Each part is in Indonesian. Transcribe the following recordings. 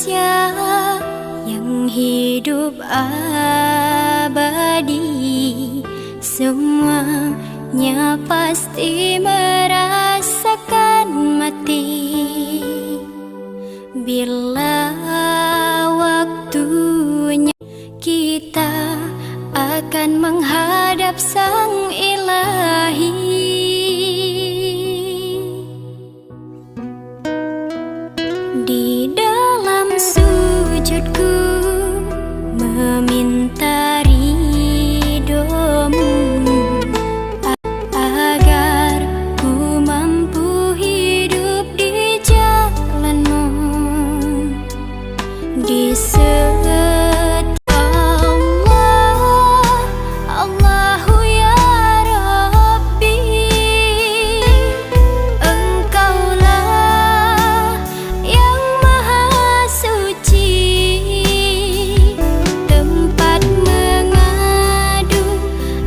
manusia yang hidup abadi, semuanya pasti merasakan mati. Bila waktunya kita akan menghadap Sang Ilahi. Di dalam sujudku meminta ridho-Mu, agar ku mampu hidup di jalan-Mu. Di setiap Allah, Allahu ya Rabbi, Engkaulah yang Maha Suci, tempat mengadu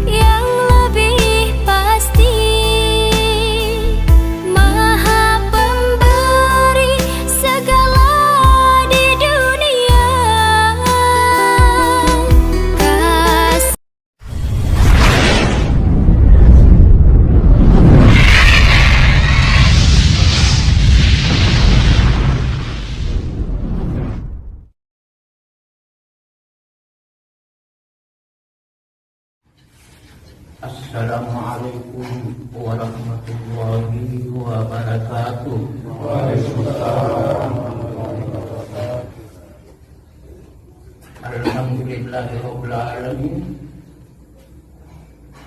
yang lebih pasti, Maha Pemberi segala di dunia. Kasih Assalamualaikum warahmatullahi wabarakatuh. Alhamdulillahirabbil alamin.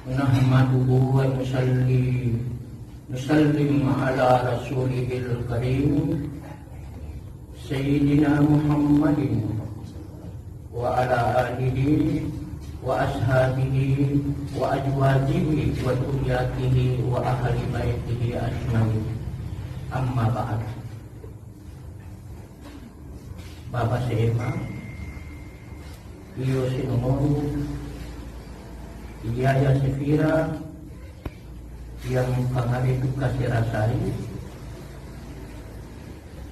Nahmaduhu wa nusallim ala rasulihil karim Sayyidina Muhammadin wa ala alihi wa ashabihi wa azwajihi wa dhurriyyatihi wa ahli baitihi ajmain. Amma ba'd. Bapak Sema, iyo sinumuru, Iyaya Sefira, yang pangaritu kasih rasai,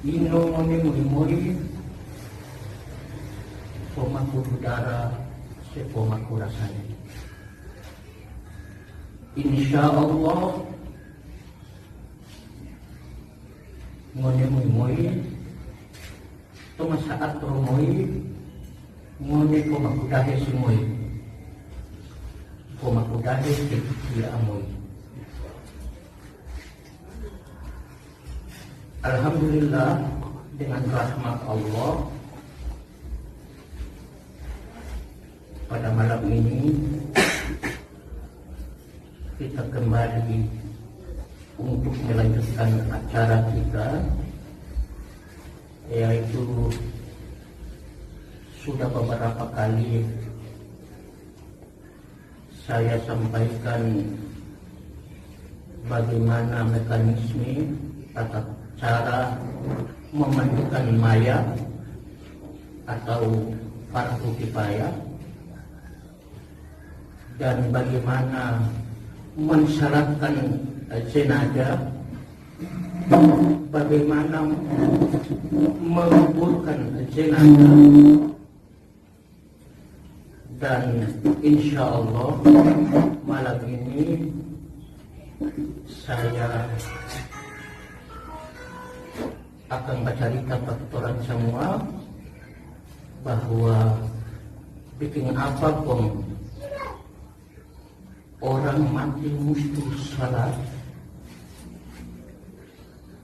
ino muni pomaku udara, sepomaku rasanya. Insya Allah ngone tuma saat romoi ngone pomaku dahe simoi, pomaku dahe sekia amoi. Alhamdulillah, dengan rahmat Allah pada malam ini kita kembali untuk melanjutkan acara kita, yaitu sudah beberapa kali saya sampaikan bagaimana mekanisme atau cara memandikan mayat atau fardu kifayah, dan bagaimana mensyaratkan jenazah, bagaimana menguburkan jenazah, dan insya Allah malam ini saya akan bercerita kepada semua bahwa bikin apapun orang mati mesti salat,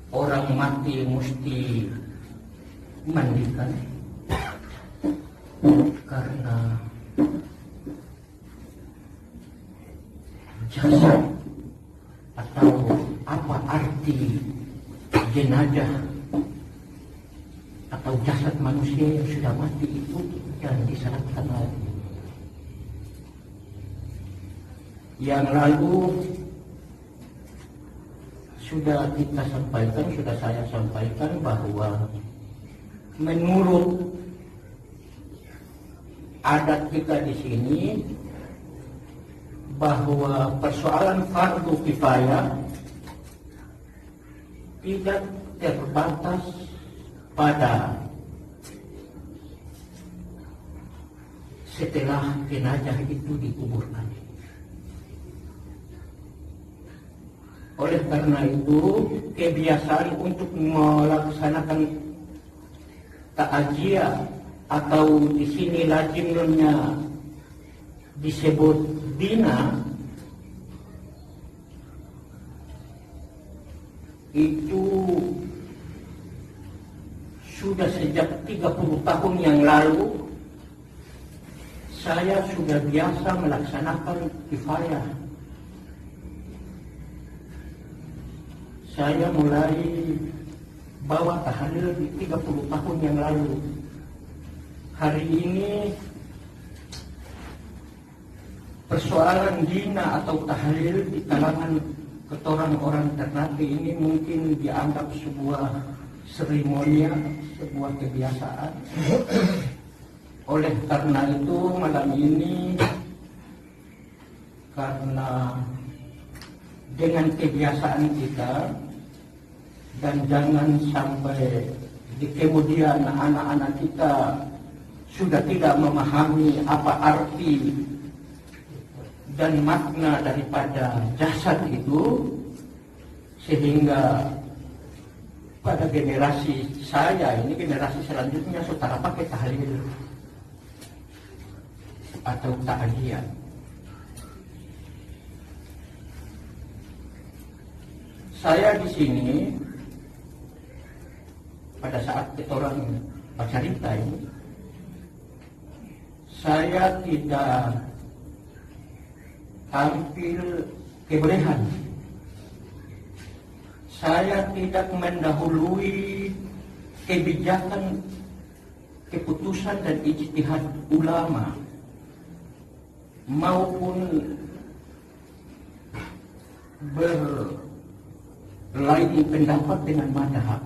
orang mati mesti mandikan, karena jasad atau apa arti jenazah atau jasad manusia yang sudah mati itu dan disalatkan lagi. Yang lalu sudah saya sampaikan bahwa menurut adat kita di sini, bahwa persoalan fardu kifayah tidak terbatas pada setelah jenazah itu dikuburkan. Oleh karena itu, kebiasaan untuk melaksanakan takziah atau di sini lazimnya disebut bina itu sudah sejak 30 tahun yang lalu saya sudah biasa melaksanakan kifayah. Saya mulai bawa tahlil di 30 tahun yang lalu. Hari ini persoalan dina atau tahlil di kalangan ketoran orang Ternate ini mungkin dianggap sebuah seremonial, sebuah kebiasaan. Oleh karena itu malam ini, karena dengan kebiasaan kita, dan jangan sampai di kemudian anak-anak kita sudah tidak memahami apa arti dan makna daripada jasad itu, sehingga pada generasi saya ini, generasi selanjutnya saudara pakai tahlil atau takziah. Saya di sini pada saat kita orang bercerita ini, saya tidak tampil kebolehan. Saya tidak mendahului kebijakan, keputusan dan ijtihad ulama maupun berlain pendapat dengan madhab.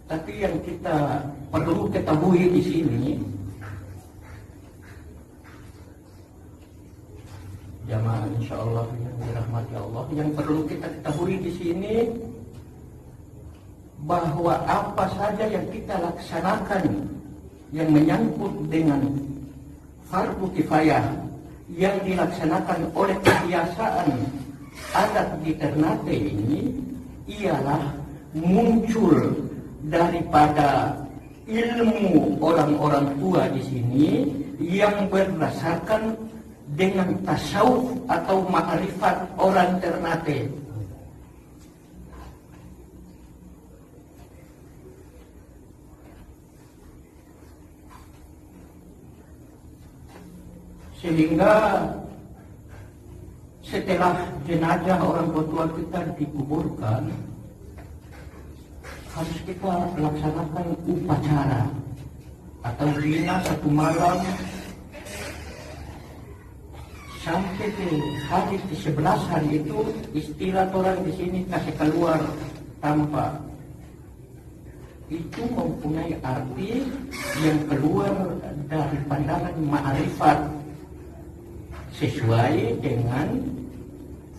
Tapi yang kita perlu ketahui di sini, jamaah insyaallah yang dirahmati Allah, yang perlu kita ketahui di sini bahwa apa saja yang kita laksanakan yang menyangkut dengan fardu kifayah yang dilaksanakan oleh kebiasaan adat di Ternate ini ialah muncul daripada ilmu orang-orang tua di sini yang berdasarkan dengan tasawuf atau ma'rifat orang Ternate. Sehingga setelah jenazah orang tua kita dikuburkan, harus kita laksanakan upacara atau bina satu malam sampai ke hari ke-11 hari itu, istilah orang di sini kasih keluar tanpa. Itu mempunyai arti yang keluar dari pandangan ma'rifat sesuai dengan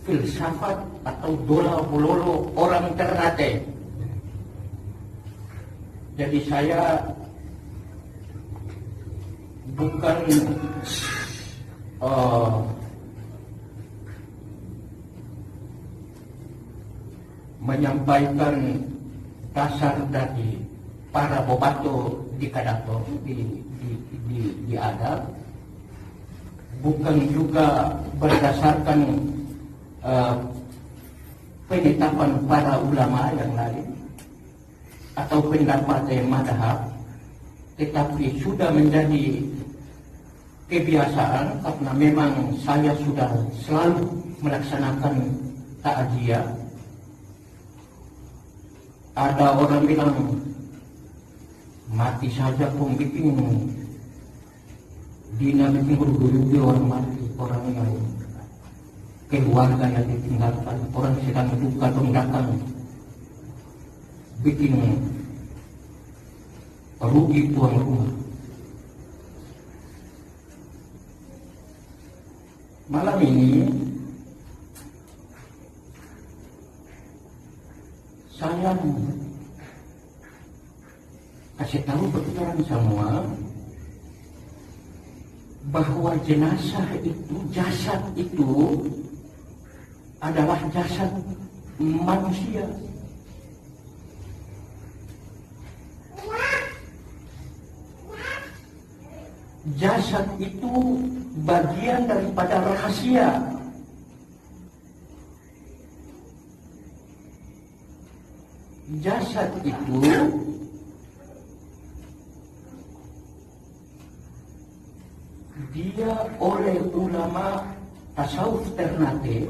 filsafat atau dola bololo orang Ternate. Jadi saya bukan menyampaikan dasar dari para bobato di Kadato di adat, bukan juga berdasarkan penetapan para ulama yang lain atau pendapat yang madhab, tetapi sudah menjadi kebiasaan karena memang saya sudah selalu melaksanakan takziah. Ada orang bilang mati saja pun bikin dina bikin guru-guru orang mati, orang yang keluarga yang ditinggalkan, orang sedang duka dong datang bikin rugi tuan rumah. Malam ini saya kasih tahu kebetulan semua bahwa jenazah itu, jasad itu adalah jasad manusia. Jasad itu bagian daripada rahasia. Jasad itu dia oleh ulama tasawuf Ternate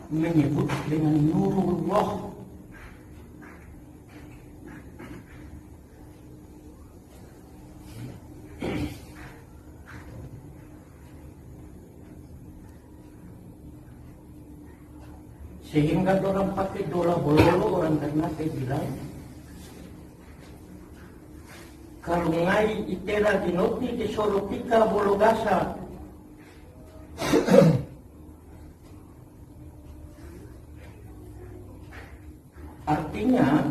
menyebut dengan nurullah. Sehingga orang pakai dola bololo, orang Ternate bilang kalau ngai itera dinoti di sorotika bologasa. Artinya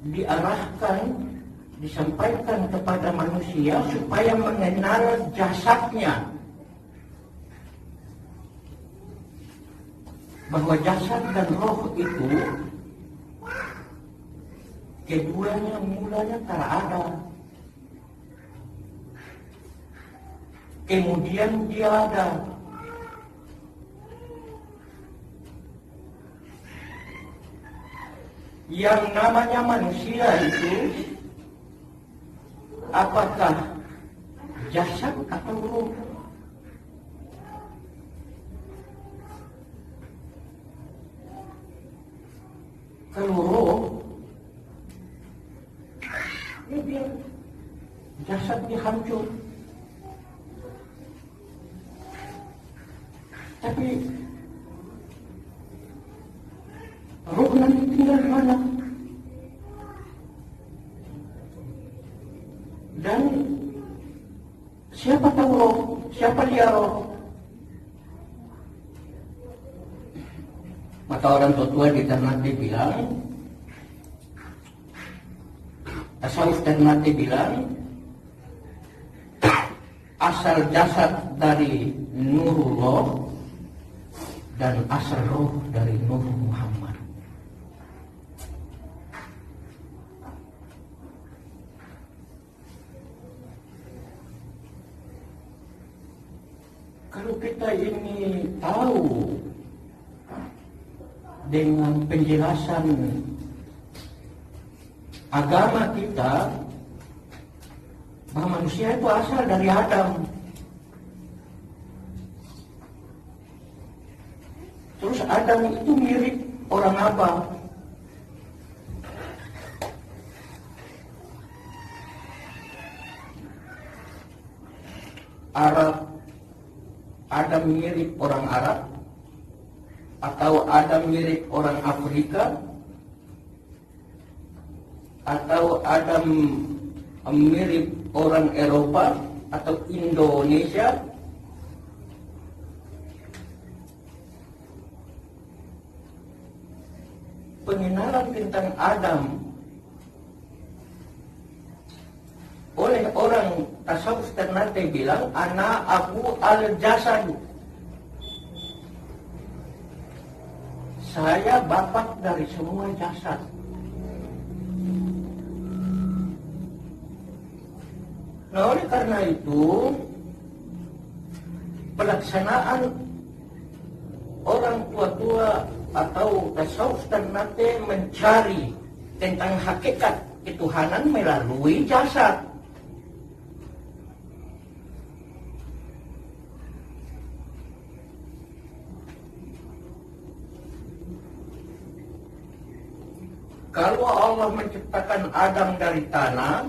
diarahkan, disampaikan kepada manusia supaya mengenal jasadnya, bahwa jasad dan roh itu keduanya mulanya tak ada, kemudian dia ada. Yang namanya manusia itu apakah jasad atau roh? Kalau roh, ya biar jasad dihancur. Tapi roh nanti tinggal di mana? Dan siapa tahu roh? Siapa dia roh? Maka orang tua di Ternate bilang, tasawuf Ternate bilang, asal jasad dari nurullah dan asal roh dari Nur Muhammad. Kalau kita ini tahu dengan penjelasan agama kita bahwa manusia itu asal dari Adam, terus Adam itu mirip orang apa? Arab. Adam mirip orang Arab, atau Adam mirip orang Afrika, atau Adam mirip orang Eropa atau Indonesia. Pengenalan tentang Adam oleh orang tasawuf Ternate bilang, ana abu al-jasad, saya bapak dari semua jasad. Nah, oleh karena itu pelaksanaan orang tua-tua atau tasawuf Ternate mencari tentang hakikat ketuhanan melalui jasad. Kalau Allah menciptakan Adam dari tanah,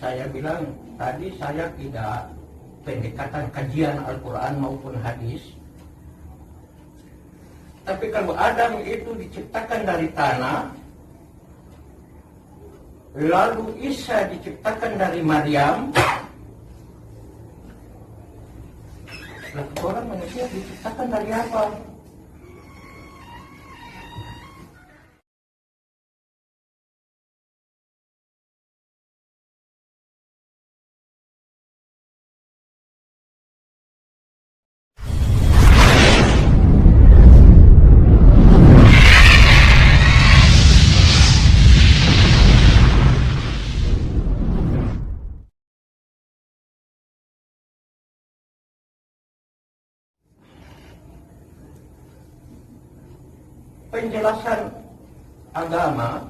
saya bilang tadi saya tidak pendekatan kajian Al-Quran maupun hadis. Tapi kalau Adam itu diciptakan dari tanah, lalu Isa diciptakan dari Maryam, lalu orang manusia diciptakan dari apa? penjelasan agama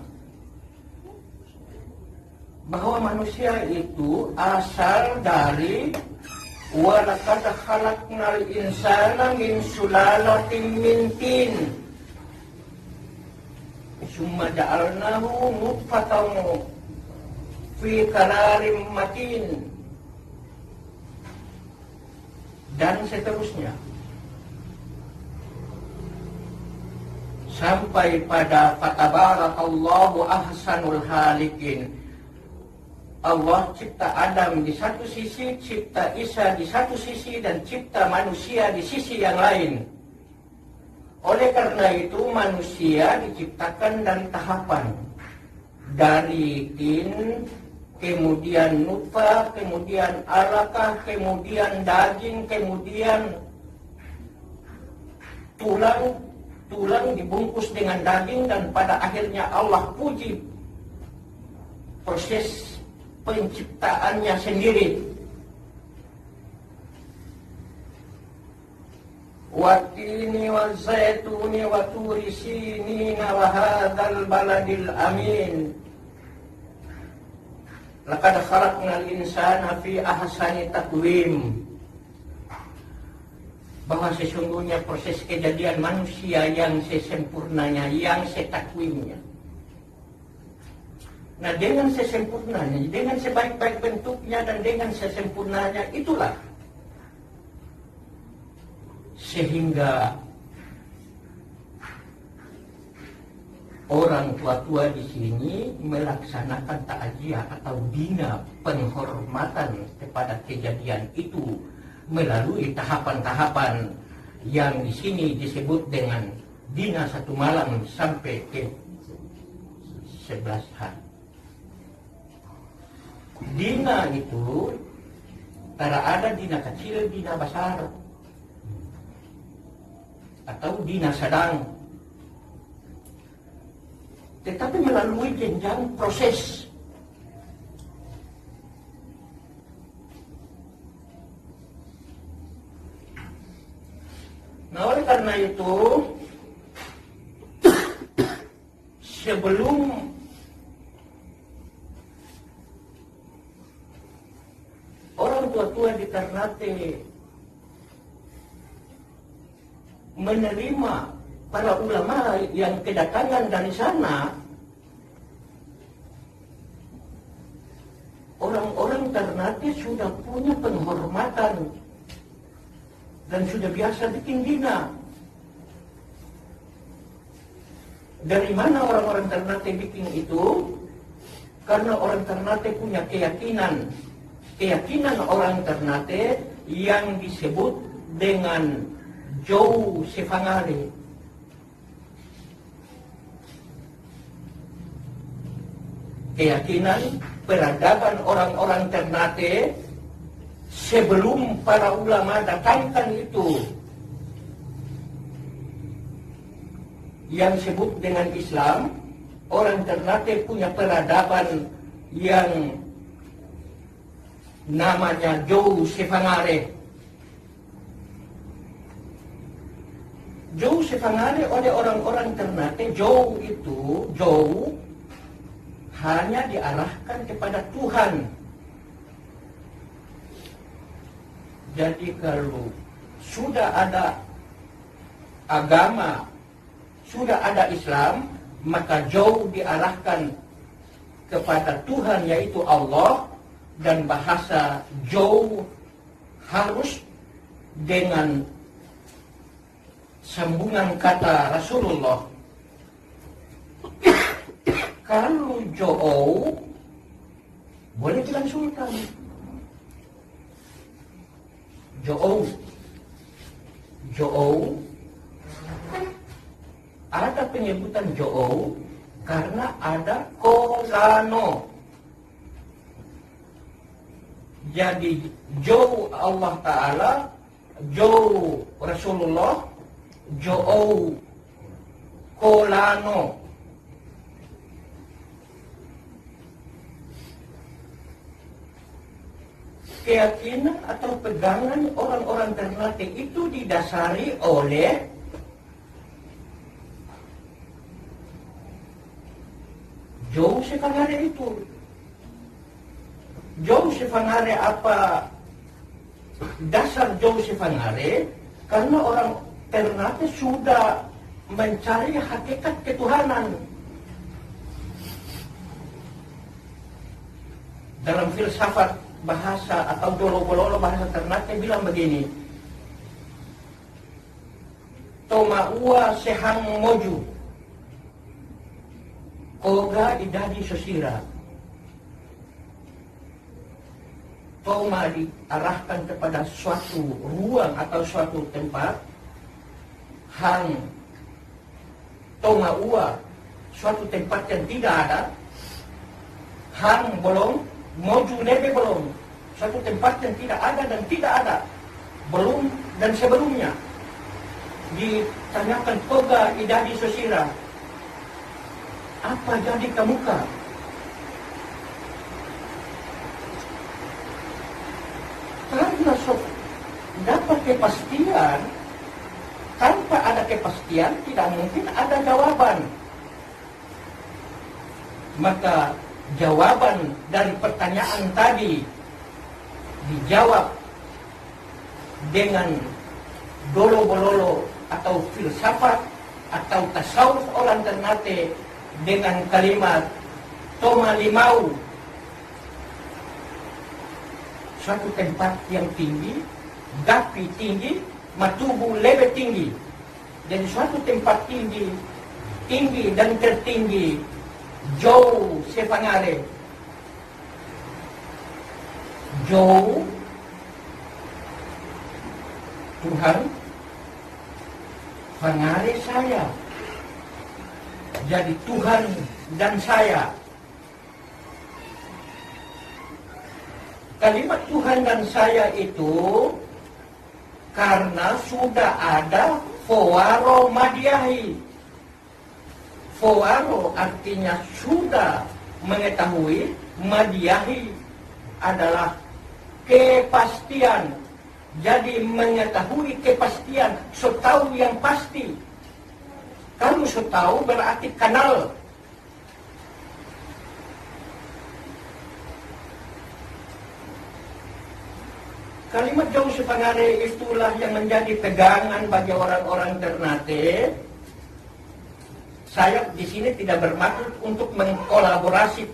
bahwa manusia itu asal dari walaqad khalaqnal insana min sulalatin min tin summa ja'alnahu nutfatan fi qararin makin dan seterusnya sampai pada fatabarakallahu ahsanul khaliqin. Allah cipta Adam di satu sisi, cipta Isa di satu sisi, dan cipta manusia di sisi yang lain. Oleh karena itu manusia diciptakan dari tahapan. Dari tin, kemudian nutfah, kemudian alaqah, kemudian daging, kemudian tulang dibungkus dengan daging, dan pada akhirnya Allah puji proses penciptaannya sendiri. Watini wa zaituni wa turi sinina wa hadzal baladil amin. Laqad khalaqnal insana fi ahsani taqwim. Bahwa sesungguhnya proses kejadian manusia yang sesempurnanya, yang setakwimnya. Nah, dengan sesempurnanya, dengan sebaik-baik bentuknya dan dengan sesempurnanya itulah sehingga orang tua-tua di sini melaksanakan takziah atau dina penghormatan kepada kejadian itu melalui tahapan-tahapan yang di sini disebut dengan dina 1 malam sampai ke 11 hari. Dina itu ada dina kecil, dina besar, atau dina sedang. Tetapi melalui jenjang proses. Nah, oleh karena itu sebelum orang tua-tua di Ternate menerima para ulama yang kedatangan dari sana, orang-orang Ternate sudah punya penghormatan dan sudah biasa bikin dina. Dari mana orang-orang Ternate bikin itu? Karena orang Ternate punya keyakinan orang Ternate yang disebut dengan Jou Sefangare. Keyakinan peradaban orang-orang Ternate sebelum para ulama datangkan itu yang disebut dengan Islam. Orang Ternate punya peradaban yang namanya Jou Sefangare. Jou Sefangare oleh orang-orang Ternate, Jou hanya diarahkan kepada Tuhan. Jadi kalau sudah ada agama, sudah ada Islam, maka Jou diarahkan kepada Tuhan, yaitu Allah. Dan bahasa Jou harus dengan sambungan kata Rasulullah. Kalau Jou boleh bilang Sultan. Jou ada penyebutan Jou karena ada Kolano. Jadi Jou Allah Ta'ala, Jou Rasulullah, Jou Kolano. Keyakinan atau pegangan orang-orang Ternate itu didasari oleh Sefangare itu. Jauh Sefangare apa dasar Jauh Sefangare? Karena orang Ternate sudah mencari hakikat ketuhanan. Dalam filsafat bahasa atau dolo-bololo bahasa Ternate bilang begini, Toma ua sehang moju, koga idadi sosira. Toma diarahkan kepada suatu ruang atau suatu tempat, hang Toma ua suatu tempat yang tidak ada, hang belum, moju nebe belum, suatu tempat yang tidak ada dan tidak ada, belum dan sebelumnya. Ditanyakan toga idadi sosira, apa jadi kamuka? Karena dapat kepastian, tanpa ada kepastian tidak mungkin ada jawaban. Maka jawaban dari pertanyaan tadi dijawab dengan dolo-bololo atau filsafat atau tasawuf orang Ternate dengan kalimat Toma limau, suatu tempat yang tinggi, gapi tinggi, matubu lebih tinggi. Jadi suatu tempat tinggi, tinggi dan tertinggi, Jauh Sefangare. Jauh Tuhan, Fangare saya. Jadi Tuhan dan saya. Kalimat Tuhan dan saya itu karena sudah ada Fowaro Madiahi. Fowaro artinya sudah mengetahui, Madiahi adalah kepastian. Jadi mengetahui kepastian, so tahu yang pasti. Kalau so tahu berarti kenal. Kalimat Jauh Sefangare itulah yang menjadi pegangan bagi orang-orang Ternate. Saya di sini tidak bermaksud untuk mengkolaborasi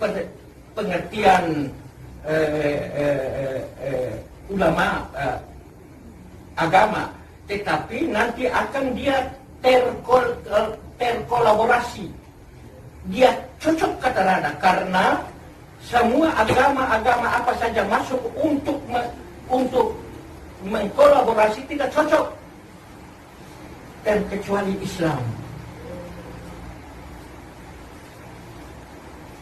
pengertian ulama agama, tetapi nanti akan dia terkolaborasi. Dia cocok kata rada karena semua agama-agama apa saja masuk untuk mengkolaborasi tidak cocok, terkecuali Islam.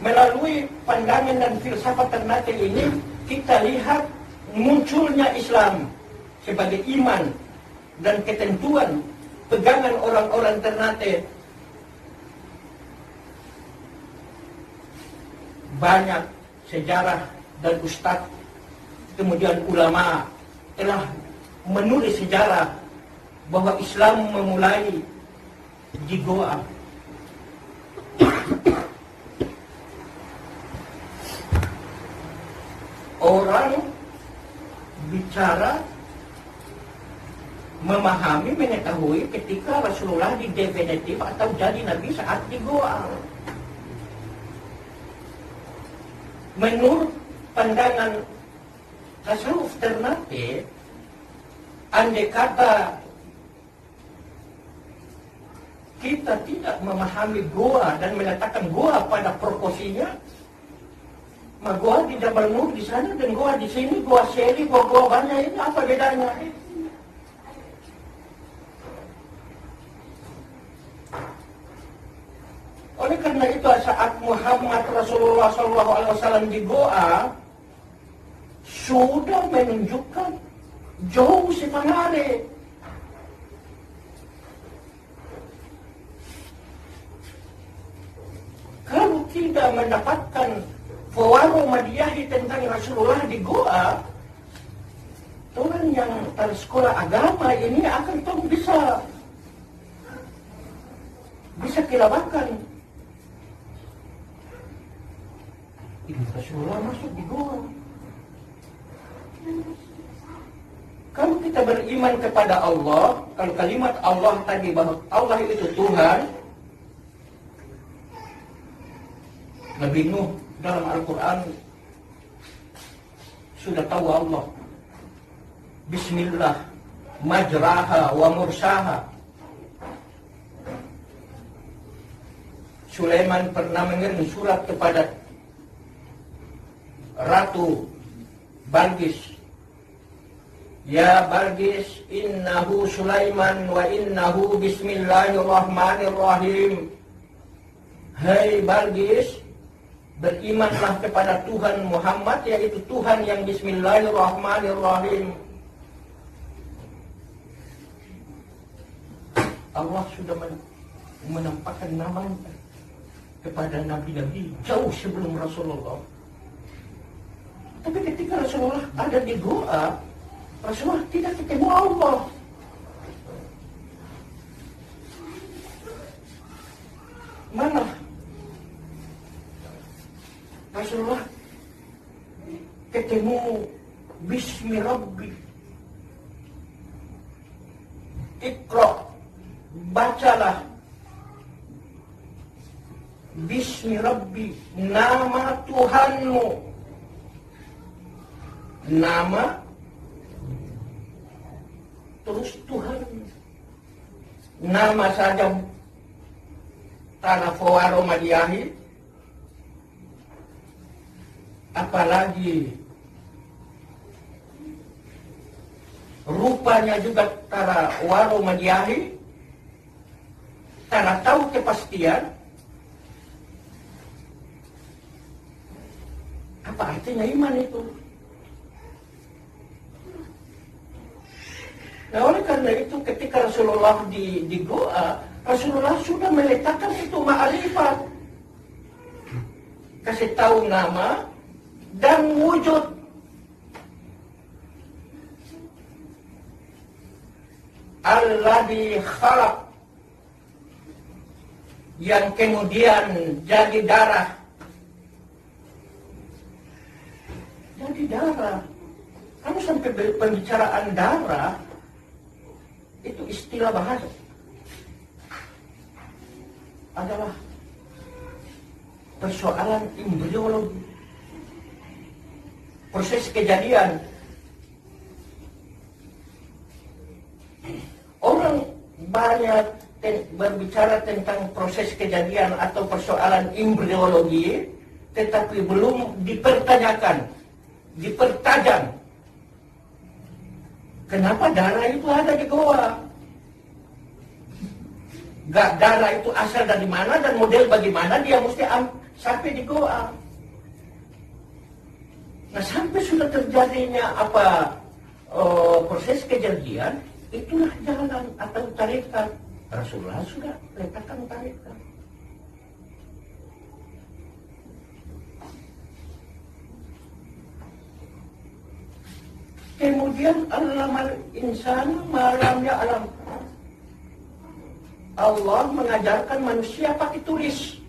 Melalui pandangan dan filsafat Ternate ini kita lihat munculnya Islam sebagai iman dan ketentuan pegangan orang-orang Ternate. Banyak sejarah dan ustadz, kemudian ulama telah menulis sejarah bahwa Islam memulai di Goa. Orang bicara, memahami, mengetahui ketika Rasulullah di definitif atau jadi Nabi saat di Goa. Menurut pandangan tasawuf Ternate, andai kata kita tidak memahami Goa dan meletakkan Goa pada proporsinya, maka Goa di Jabal Nur di sana dan Goa di sini, Goa Seli, Goa banyak, ini apa bedanya? Oleh karena itu saat Muhammad Rasulullah SAW di Goa sudah menunjukkan Jauh Sefangare. Kalau tidak mendapatkan Fowaro Madiahi tentang Rasulullah di Goa, orang yang tersekolah agama ini akan bisa kelabakan. Ini Rasulullah masuk di gua. Kalau kita beriman kepada Allah, kalau kalimat Allah tadi bahwa Allah itu Tuhan, Nabi Nuh dalam Al-Quran sudah tahu Allah. Bismillah, majraha wa mursaha. Sulaiman pernah mengirim surat kepada Ratu Balqis. Ya Balqis, innahu Sulaiman wa innahu bismillahirrahmanirrahim. Hai Balqis, berimanlah kepada Tuhan Muhammad, yaitu Tuhan yang bismillahirrahmanirrahim. Allah sudah menampakkan namanya kepada nabi-nabi jauh sebelum Rasulullah. Tapi ketika Rasulullah ada di goa, Rasulullah tidak ketemu Allah. Mana Rasulullah ketemu Bismi Rabbi. Iqra, bacalah Bismi Rabbi, nama Tuhanmu. Nama terus Tuhan. Nama saja tanah Fawaro Madiahi, apalagi rupanya juga tanah Waro Madiahi, tanah tahu kepastian. Apa artinya iman itu? Nah, oleh karena itu ketika Rasulullah di goa, Rasulullah sudah meletakkan itu ma'rifat. Kasih tahu nama dan wujud. Alladzi khalaq, yang kemudian jadi darah. Jadi darah. Kamu sampai pembicaraan darah, itu istilah bahasa adalah persoalan embriologi, proses kejadian. Orang banyak berbicara tentang proses kejadian atau persoalan embriologi, tetapi belum dipertanyakan, dipertajam. Kenapa darah itu ada di goa? Gak, darah itu asal dari mana dan model bagaimana dia mesti sampai di goa. Nah, sampai sudah terjadinya proses kejadian, itulah jalan atau tarikat. Rasulullah sudah letakkan tarikat. Kemudian allamal insanu ma lam ya'lam. Allah mengajarkan manusia pakai tulis.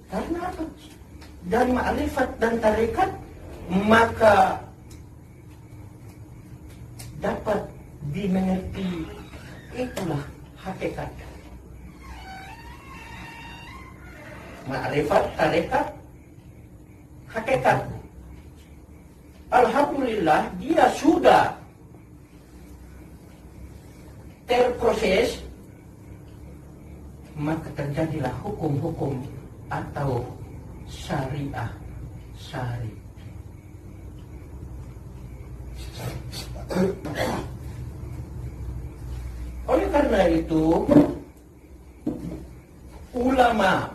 Karena apa? Dari ma'rifat dan tarekat, maka dapat dimengerti. Itulah hakikat. Ma'rifat, tarekat, hakikat. Alhamdulillah dia sudah terproses, maka terjadilah hukum-hukum atau syariah syari. Oleh karena itu ulama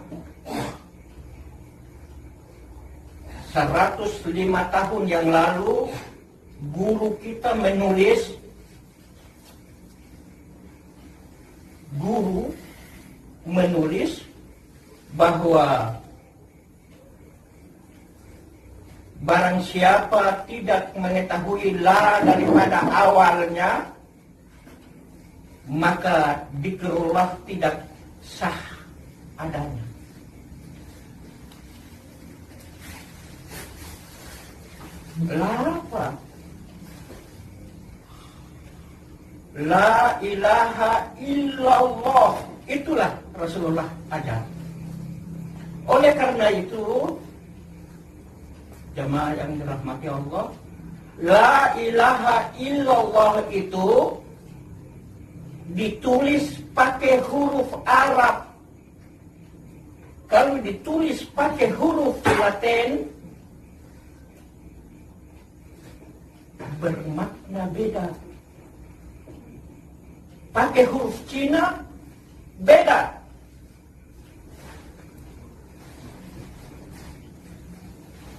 105 tahun yang lalu guru kita menulis, bahwa barang siapa tidak mengetahui la daripada awalnya, maka dzikrullah tidak sah adanya. La apa? La ilaha illallah. Itulah Rasulullah ajar. Oleh karena itu, jamaah yang dirahmati Allah, la ilaha illallah itu ditulis pakai huruf Arab. Kalau ditulis pakai huruf Latin, bermakna beda. Pakai huruf Cina, beda.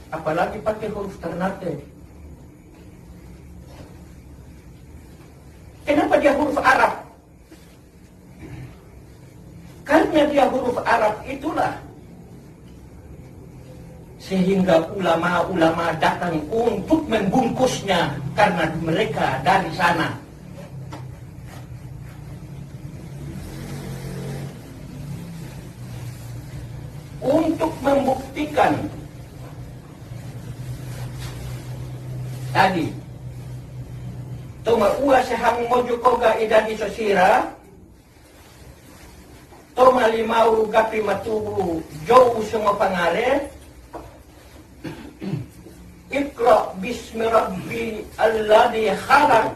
Apalagi pakai huruf Ternate. Kenapa dia huruf Arab? Karena dia huruf Arab itulah sehingga ulama-ulama datang untuk membungkusnya karena mereka dari sana. Untuk membuktikan tadi toma ua sehang mojo koga idadi sosira toma limau gapi matubu jauh semua pangare ikra bismi rabbi alladhi khalaq.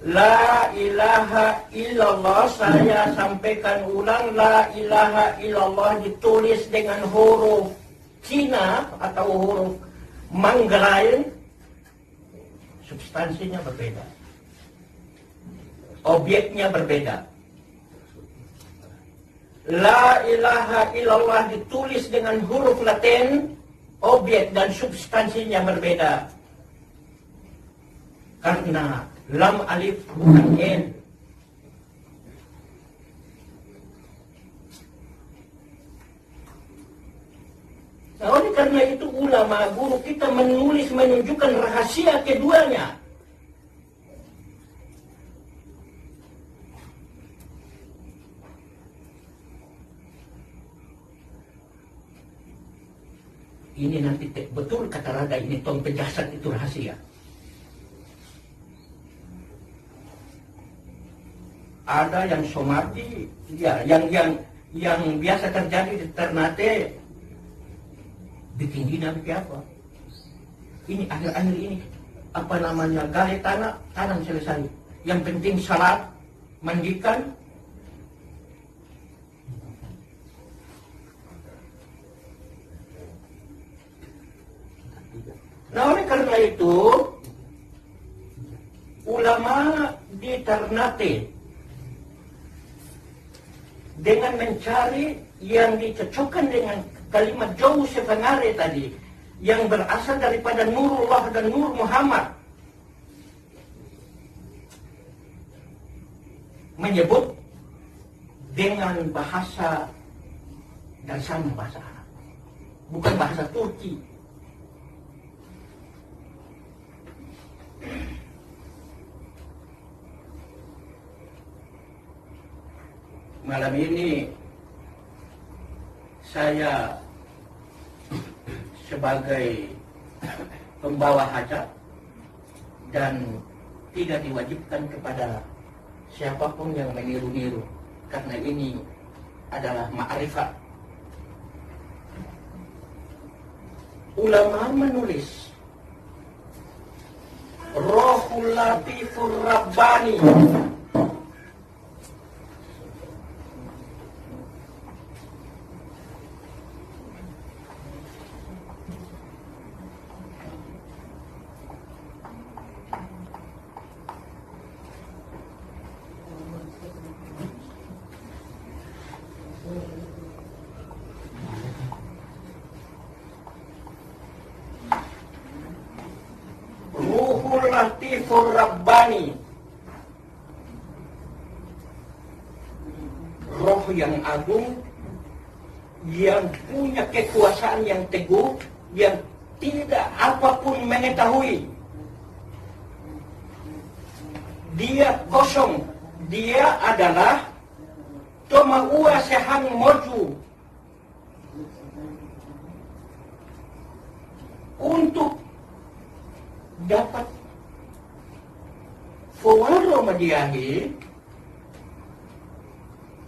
La ilaha illallah, saya sampaikan ulang, la ilaha illallah ditulis dengan huruf Cina atau huruf Manggarai, substansinya berbeda, objeknya berbeda. La ilaha illallah ditulis dengan huruf Latin, objek dan substansinya berbeda. Karena lam alif bukan n. Nah, oleh karena itu ulama guru kita menulis menunjukkan rahasia keduanya. Ini nanti betul kata Raga, ini tong penjelasan itu rahasia. Ada yang somati, ya, yang biasa terjadi di Ternate, bikin dina bikin apa? Ini akhir-akhir ini apa namanya gali tanah selesai. Yang penting salat, mandikan. Nah, oleh karena itu ulama di Ternate dengan mencari yang dicocokkan dengan kalimat jauh sebenarnya tadi, yang berasal daripada Nurullah dan Nur Muhammad, menyebut dengan bahasa dan sama bahasa Arab, bukan bahasa Turki. Malam ini saya sebagai pembawa hajat dan tidak diwajibkan kepada siapapun yang meniru-niru, karena ini adalah ma'rifat. Ulama menulis Rohul Latifur Rabbani, Latifur Rabbani, roh yang agung, yang punya kekuasaan yang teguh, yang tidak apapun mengetahui. Dia kosong, dia adalah toma ua sehang moju untuk dapat fawaro madiahi,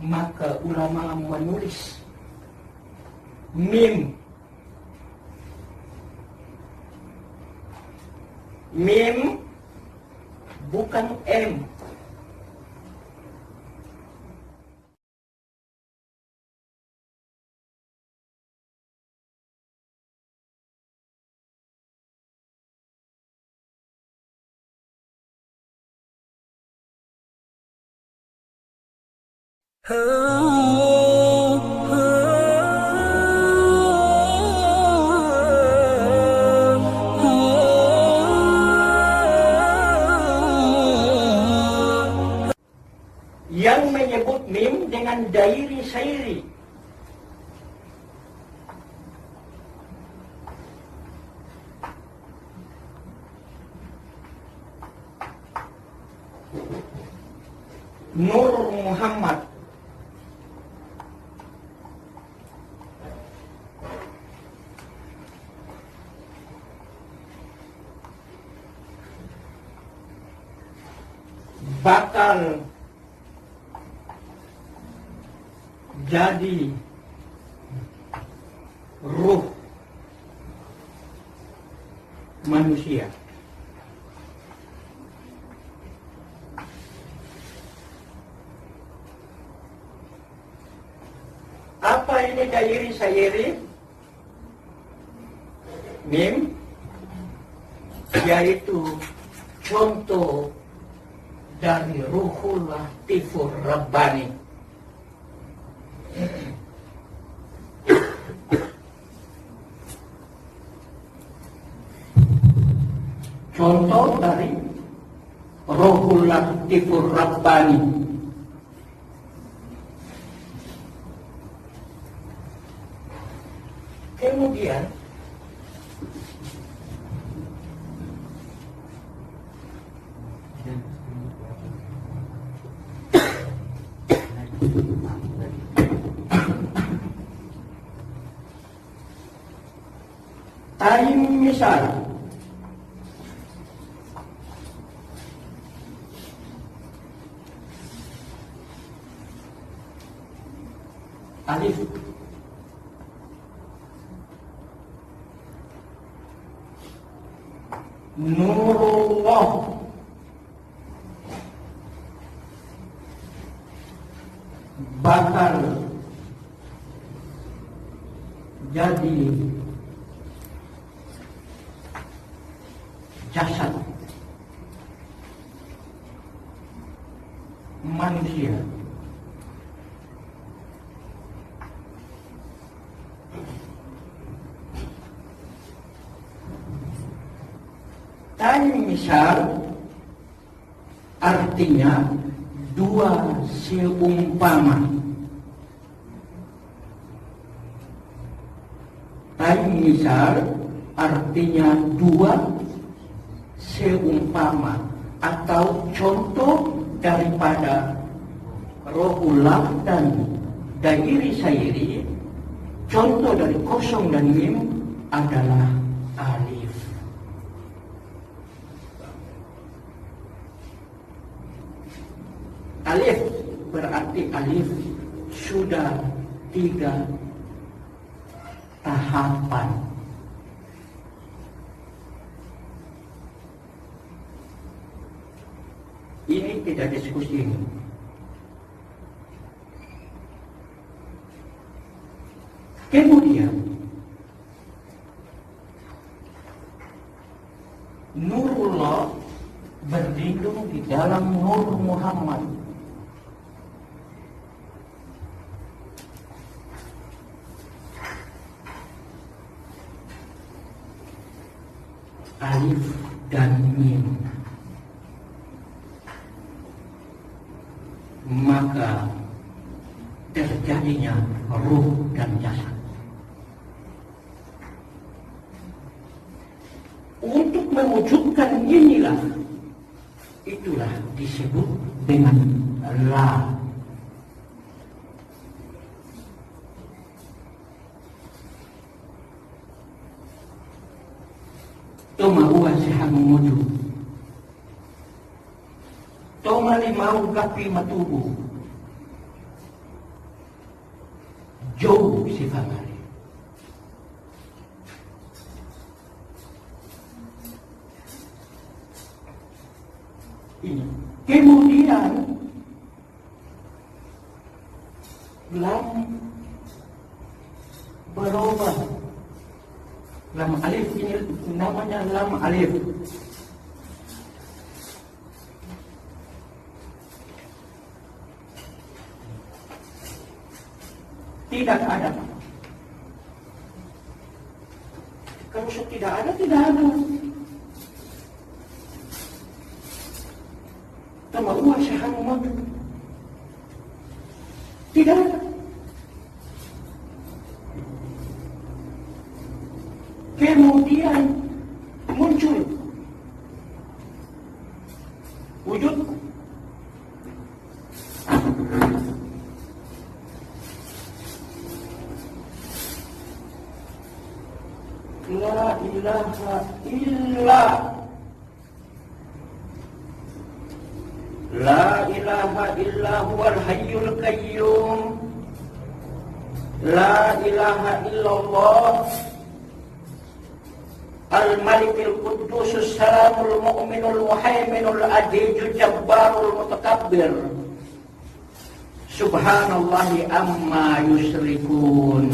maka ulama menulis mim bukan M. Yang menyebut mim dengan dairi sairi. Nur Muhammad, bakal jadi ruh manusia. Apa ini dairi sairi? Mim, yaitu contoh dari Ruhul Latifur Rabbani. Contoh dari Ruhul Latifur Rabbani. Kemudian taim misal alif Nurullah bakal jadi jasad manusia. Dan misal artinya dua seumpama. Dan misal artinya dua seumpama atau contoh daripada rohullah dan dairi sairi. Contoh dari kosong dan mim adalah alif. Alif berarti alif sudah 3 tahapan. Ini tidak diskusi ini. Kemudian Nurullah berlindung di dalam Nur Muhammad. Alif dan mim, maka terjadinya ruh dan jasad. Untuk mewujudkan inilah, itulah disebut dengan La. Toma uwa siya mumudu. Toma limaw gapi matubo. Joe si Famari. Ini. Kemudian lam berubah. Lam alif ini namanya lam alif. Tidak ada. Kalau tidak ada, tidak ada. Tama uwa siya mumudu. Tidak ada. Kemudian muncul wujud La ilaha illa La ilaha illa huwal hayyul qayyum La ilaha illallah Al-Malikul Qudusus Salamul Mu'minul Muhaiminul Adijul Jabbarul Mutakabbir Subhanallahi amma yusrikun.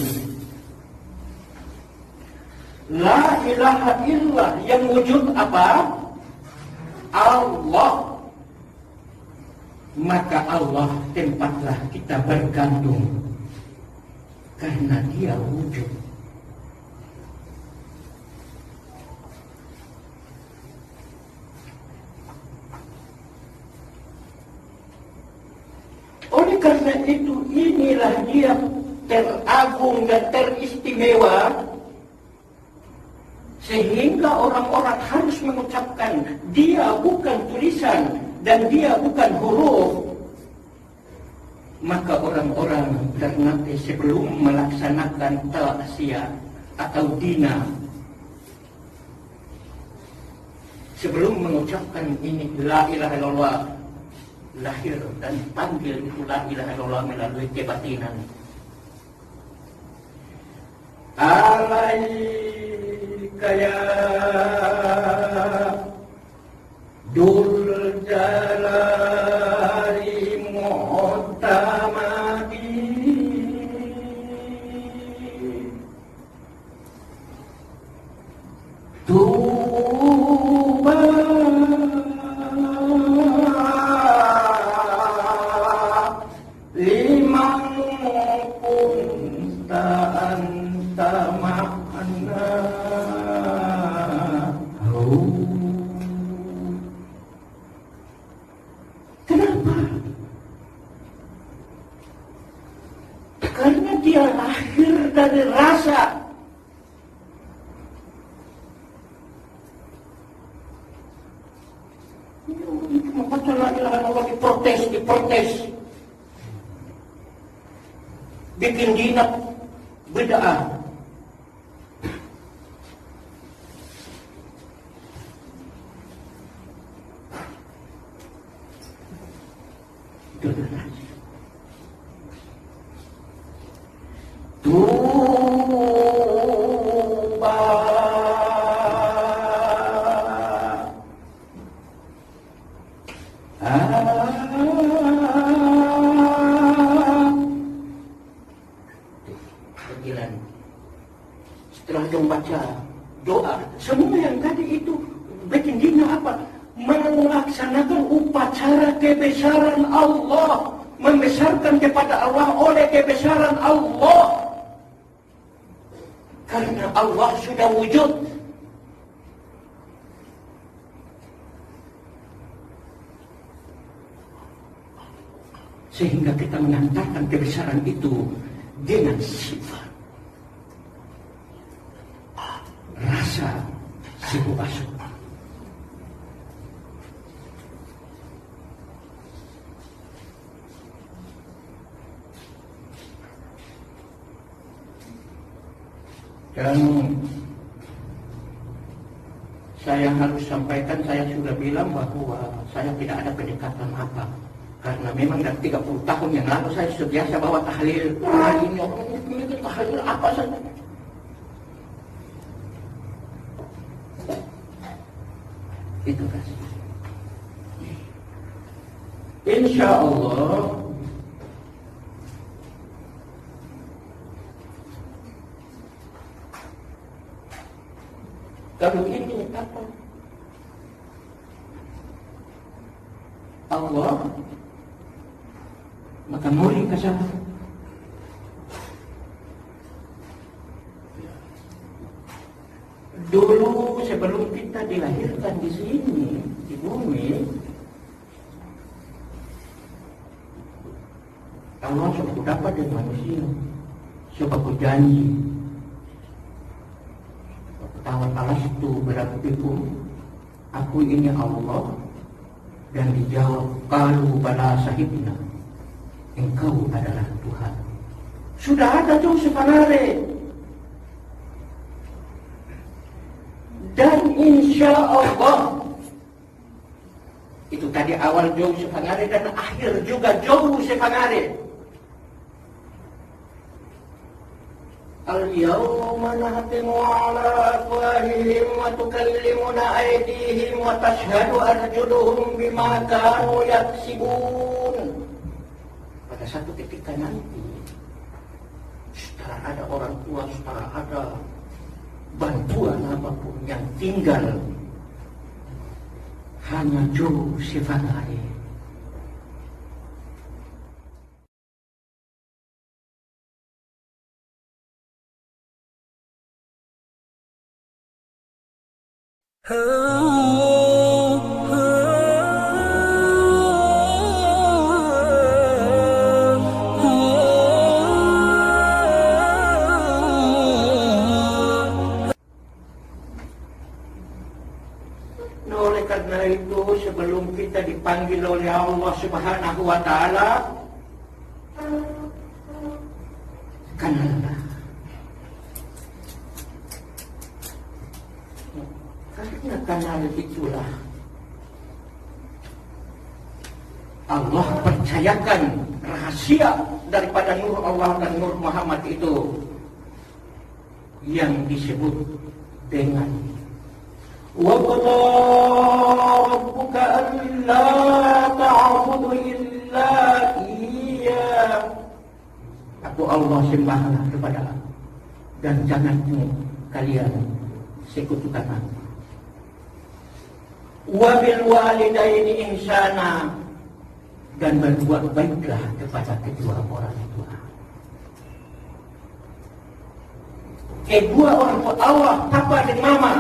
La ilaha illallah, yang wujud apa? Allah. Maka Allah tempatlah kita bergantung, karena Dia wujud. Oleh karena itu, inilah Dia teragung dan teristimewa, sehingga orang-orang harus mengucapkan Dia bukan tulisan dan Dia bukan huruf. Maka orang-orang ternate sebelum melaksanakan ta'siyah atau dina, sebelum mengucapkan ini la ilaha illallah, lahir dan panggil itu la ilaha illallah melalui kebatinan. Alaika ya Dul Jalali Mu'tamadi Tuba liman kunta anta ma'ana. Kenapa? Karena Dia lahir dari rasa. Membaca la ilaha illallah diprotes. Bikin jinak bid'ah. Tuba setelah dia membaca doa, semua yang tadi itu bikin dina apa? Melaksanakan upacara kebesaran Allah, membesarkan kepada Allah oleh kebesaran Allah. Karena Allah sudah wujud. Sehingga kita mengantarkan kebesaran itu dengan sifat, rasa, sibu asuh. Dan saya harus sampaikan, saya sudah bilang bahwa saya tidak ada pendekatan apa. Karena memang dari 30 tahun yang lalu saya sudah biasa bawa tahlil. Hari ini orang itu tahlil apa saja. Itu kasih. Insya Allah kalau ini apa? Allah maka muri ke sana. Dulu sebelum kita dilahirkan di sini, di bumi, Allah sudah dapat dengan manusia, sudah berjanji. Tawat alas itu berabdikum, aku ini Allah. Dan dijawab, kalau bala sahibna, engkau adalah Tuhan. Sudah ada tuh sebenarnya. Dan insya Allah, itu tadi awal jauh sebenarnya dan akhir juga jauh sebenarnya. Al-yawma nahtimu ala afwahihim wa tukallimuna aydihim wa tashhadu arjuluhum bima kanu yaksibun. Pada satu ketika nanti, setelah ada orang tua, setelah ada bantuan apapun yang tinggal hanya jauh sifat air. Oleh karena itu, sebelum kita dipanggil oleh Allah Subhanahu wa Ta'ala, kenallah. Karena kenal itulah Allah percayakan rahasia daripada nur Allah dan nur Muhammad itu yang disebut dengan wa qada rabbuka alla ta'budu illa iyyah. Aku Allah, sembahlah kepada aku dan jangan kalian sekutukan aku. Wa bil walidaini ihsana, dan berbuat baiklah kepada kedua orang tua. Kedua orang tua Allah, papa dan mama.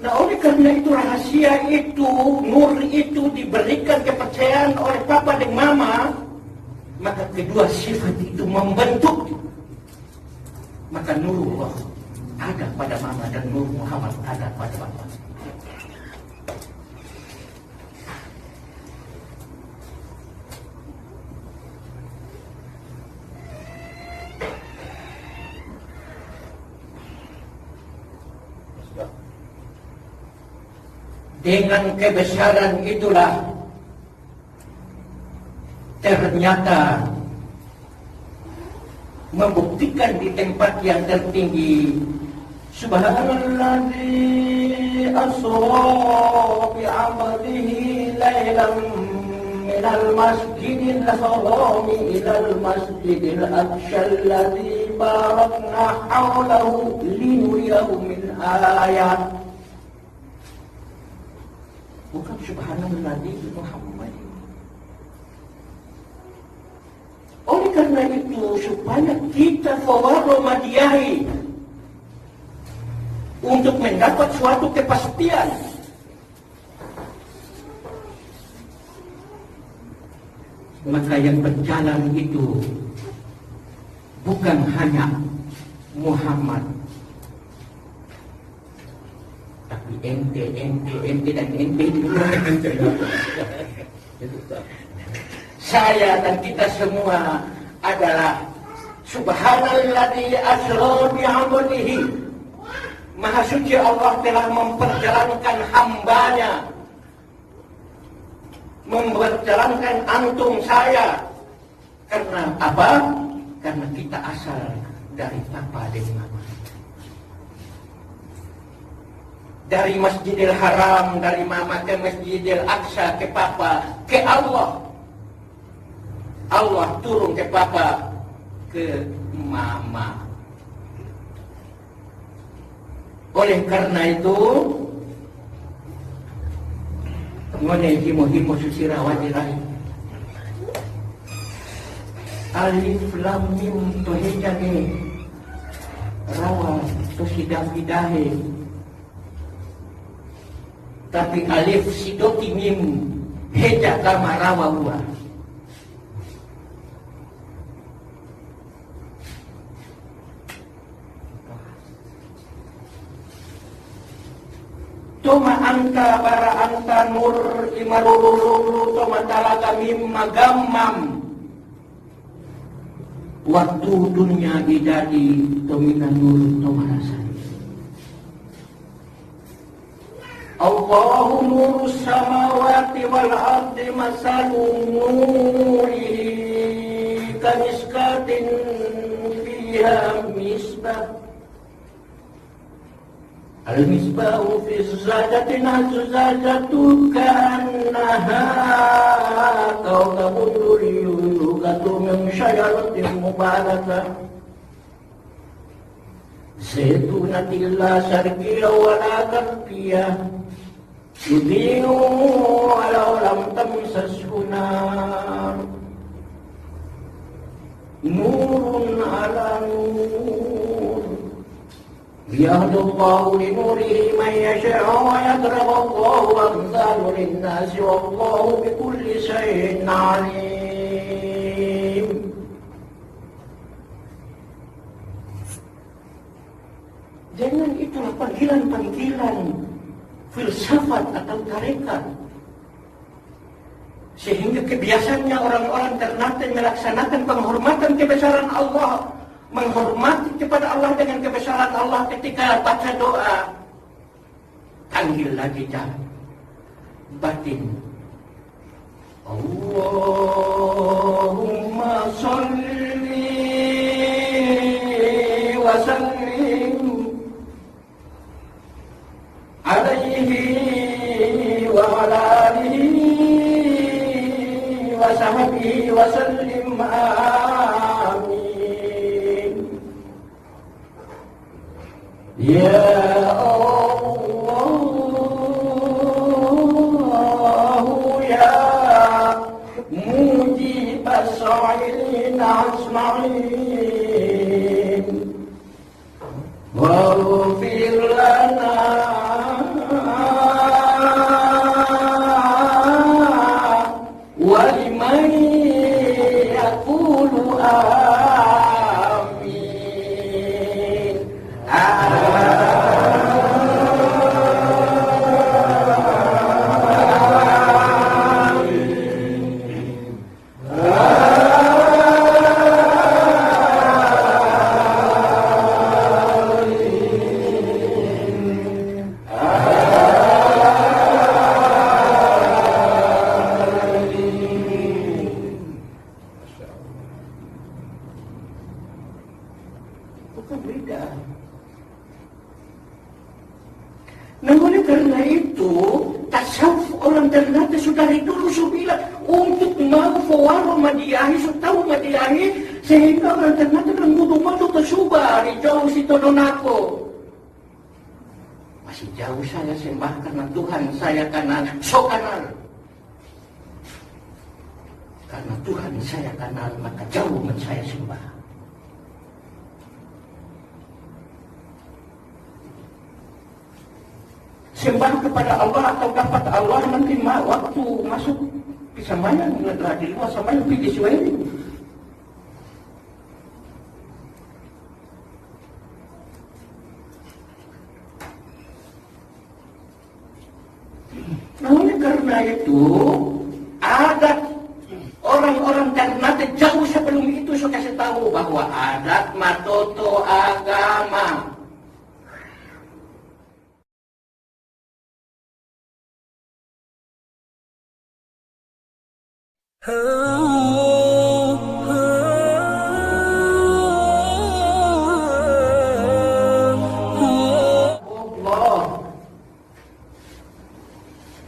Nah, oleh karena itu rahasia itu, nur itu diberikan kepercayaan oleh papa dan mama, maka kedua sifat itu membentuk. Maka nurullah ada pada mama dan nur Muhammad ada pada papa. Dengan kebesaran itulah ternyata membuktikan di tempat yang tertinggi, Subhanalladzi asra bi'amalihi laylan minal masjidil haram ilal masjidil aqsa alladzi barakna hawlahu linuriyahu min ayat. Bukan Subhanalladzi Muhammad. Oleh karena itu, supaya kita fawaromadiyahi untuk mendapat suatu kepastian, maka yang berjalan itu bukan hanya Muhammad, tapi ente dan ente juga. Saya dan kita semua adalah Subhanalladzi asra bi'abdihi. Maha suci Allah telah memperjalankan hambanya, memperjalankan antum saya. Karena apa? Karena kita asal dari papa dan mama. Dari Masjidil Haram, dari mama ke Masjidil Aqsa, ke papa, ke Allah. Allah turun ke papa, ke mama. Oleh karena itu, ngone himo suci rawadirai. Alif lam mim to hejane rawa to hidahe. Tapi alif sidoti mim heja kama rawa huwa. Toma anta bara anta nur imarululu toma talaga mim magamam. Waktu dunia idadi tomina nur tomarasani. Allahu nurus samawati wal ardi masalu nurihi kamiskatin fiha misbah. Al-misbahu fi zujjatin az-zujjatu ka'annaha kawkabun duriyun yugadu min syajaratin mubarakah zaytunatin la syarqiyya wa la gharqiyya yudhi'u walau lam tamsashu nar nurun ala nur. يهدي الله لنوره من يشاء ويضرب الله أمثال للناس والله بكل شيء عليم. Jangan itulah panggilan-panggilan filsafat atau tarekat, sehingga kebiasaannya orang-orang Ternate melaksanakan penghormatan kebesaran Allah, menghormati kepada Allah dengan kebesaran Allah ketika baca doa. Panggil lagi batin. Allahumma salli wa sallim alaihi wa ala alihi wa sahbihi wa sallim. Ya Allah ya mujib as-sa'ilin ajma'in waghfir lana wa liman yaqulu bukan beda. Nah, oleh karena itu, tasawuf orang Ternate sudah dari dulu bilang untuk mau fawaro madiahi, tahu madiahi, sehingga orang Ternate kan mudu-mudu tersubari jauh si Todonako. Masih jauh saya sembah karena Tuhan saya kenal, so kenal. Karena Tuhan saya kenal, maka jauh saya sembah. Sembah kepada Allah atau dapat Allah nanti waktu masuk bisa main ngelihat di luar sama yang pergi ini. Nah, oleh karena itu ada orang-orang Ternate jauh sebelum itu saya kasih tahu bahwa agama.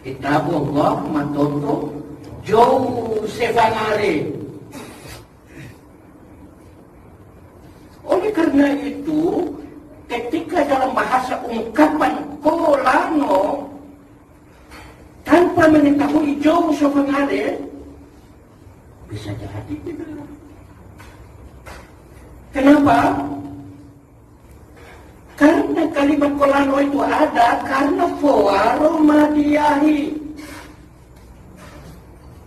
Kitabullah matoto jauh sevanare. Oleh karena itu, ketika dalam bahasa ungkapan kolano tanpa mengetahui jauh sevanare, bisa jadi gitu. Kenapa? Karena kalimat kolano itu ada karena foaro madiyahi.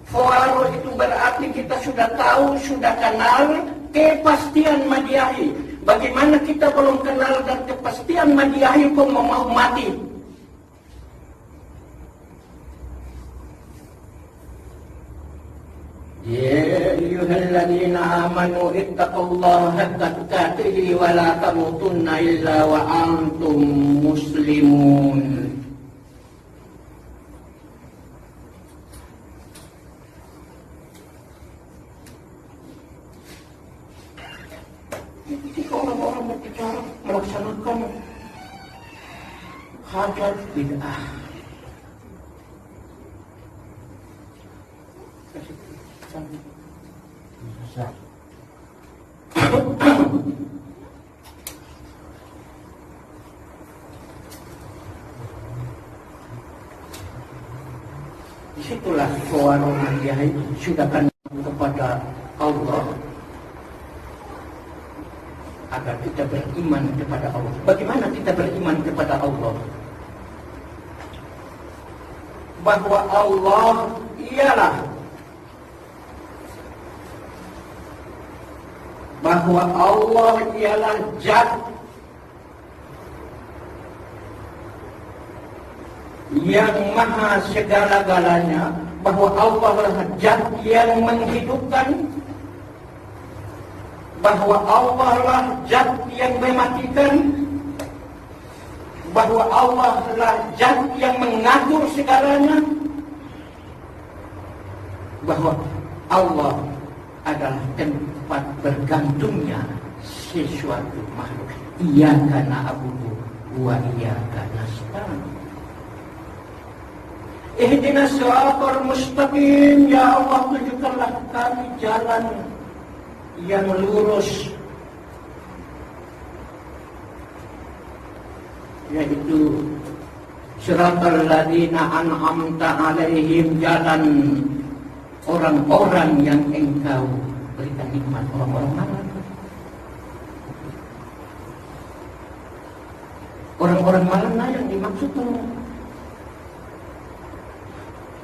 Foaro itu berarti kita sudah tahu, sudah kenal kepastian madiyahi. Bagaimana kita belum kenal dan kepastian madiyahi kok mau mati? Ya ayyuhalladzina amanu ittaqullaha haqqa tuqatih wa la tamutunna illa wa antum muslimun. Ketika orang-orang berbicara melaksanakan hajat bid'ah, disitulah orang yang sudah kenal kepada Allah agar kita beriman kepada Allah. Bagaimana kita beriman kepada Allah? Bahwa Allah ialah Zat yang maha segala-galanya, bahwa Allah adalah Zat yang menghidupkan, bahwa Allah adalah Zat yang mematikan, bahwa Allah adalah Zat yang mengatur segalanya, bahwa Allah adalah tempat bergantungnya sesuatu makhluk. Iyyaka na'budu wa iyyaka nasta'in. Ihdinas siratal mustaqim, ya Allah, tunjukkanlah kami jalan yang lurus, yaitu siratal ladzina an'amta alaihim, jalan orang-orang yang engkau berikan nikmat. Orang-orang mana? Orang-orang mana yang dimaksud?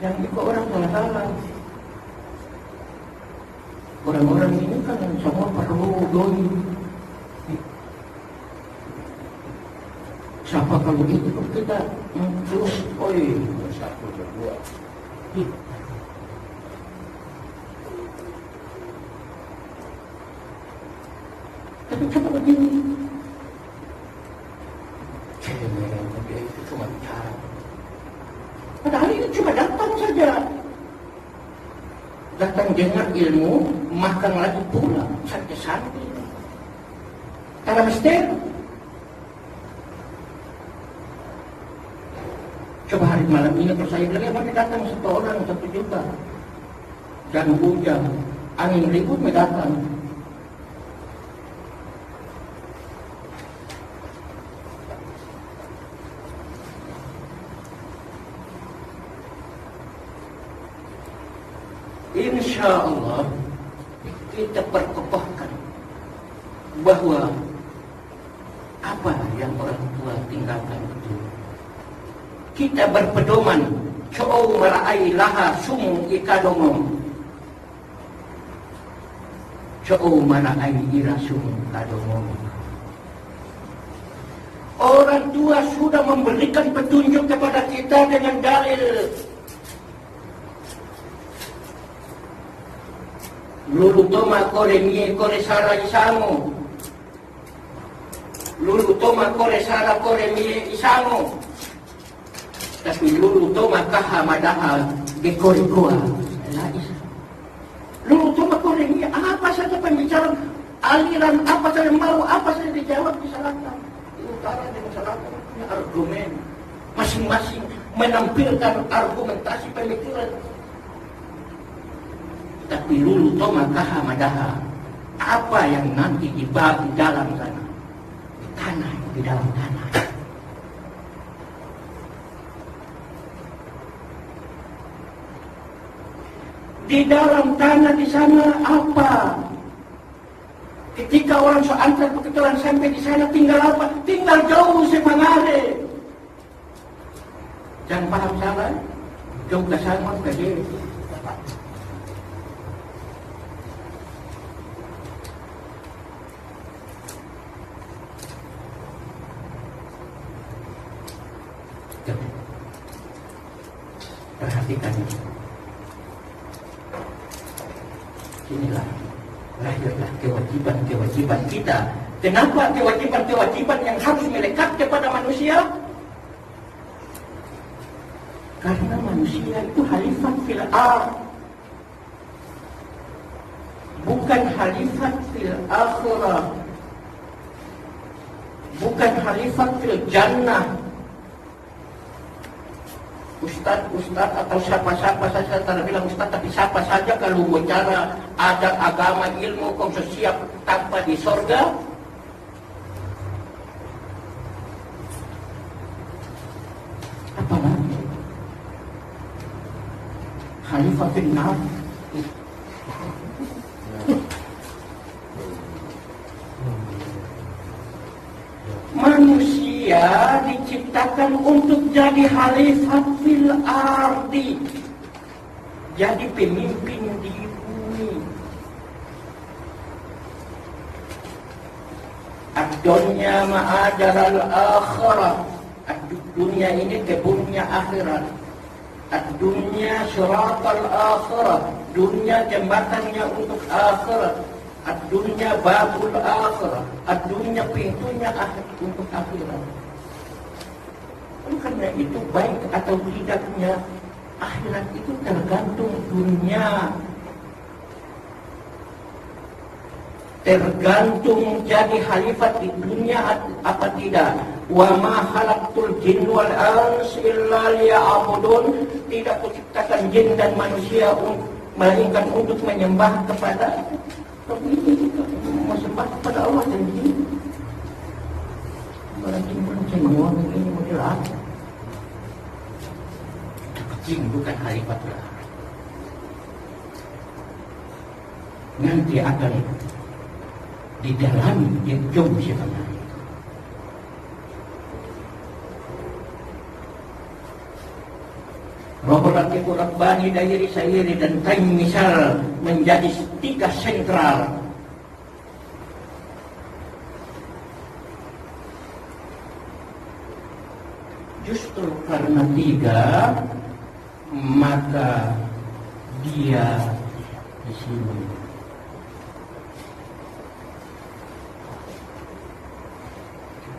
Yang ikut orang salah. Orang-orang ini kan semua perlu doi. Siapa kalau itu kita terus, oi, satu berdua. Tapi coba begini, dia itu cuma bicara. Padahal itu cuma datang saja. Datang dengar ilmu, makan lagi pula, santai-santai. Karena misteri. Coba hari malam ini kalau saya bilang, maka datang 1 orang 1 juta. Dan hujan, angin ribut datang. Insya Allah kita perkokohkan bahwa apa yang orang tua tinggalkan itu kita berpedoman. Co'o mara'ai laha sumu ikadomom, co'o mara'ai ira sumu ikadomom. Orang tua sudah memberikan petunjuk kepada kita dengan dalil. Lulu toma kore mie kore sarai samo. lulu toma kore sara kore mi isamo. Tapi lulu toma kaha madaha gekori goa. Lulu toma kore mi apa saja pembicaraan, aliran apa saja mau, apa saja dijawab disalahkan. Di utara dan selatan punya argumen. Masing-masing menampilkan argumentasi pemikiran. Tapi lulu toma kaha madaha, apa yang nanti dibagi di dalam sana, di tanah, di dalam tanah. Di dalam tanah di sana apa? Ketika orang seantar kebetulan sampai di sana, tinggal apa? Tinggal jauh semangare. Jangan paham salah, jauh ke sana ke dia. Perhatikan ini. Inilah lahirlah kewajiban kita. Kenapa kewajiban yang harus melekat kepada manusia? Karena manusia itu khalifat fil ard, bukan khalifat fil akhirah, bukan khalifat fil jannah. Ustaz atau siapa-siapa saja, tak bilang ustaz, tapi siapa saja kalau bicara ada agama, ilmu, kau siap tanpa di sorga. Apa lagi? Khalifah bin Nar. Manusia diciptakan untuk jadi khalifat fil ardi, jadi pemimpin di bumi. Ad-dunya ma'adaral akhirah. Dunia ini kebunnya akhirat. Ad-dunya syiratal akhirah. Dunia jembatannya untuk akhirat. Ad-dunya babul akhirah. Ad-dunya pintunya untuk akhirat. Karena itu baik atau tidaknya akhirat itu tergantung dunia, tergantung jadi khalifat di dunia apa tidak. Wa ma khalaqtul jinna wal insa illa liya'budun. Tidak kuciptakan jin dan manusia melainkan untuk menyembah kepada. Tapi ini menyembah kepada Allah dan jin. Berarti semua ini model apa? Jin bukan khalifatul ard. Nanti akan di dalam yang jauh sebenarnya. Rohul Latif Rabbani Dairi Sairi dan Taim Misal menjadi tiga sentral. Justru karena tiga, maka dia di sini.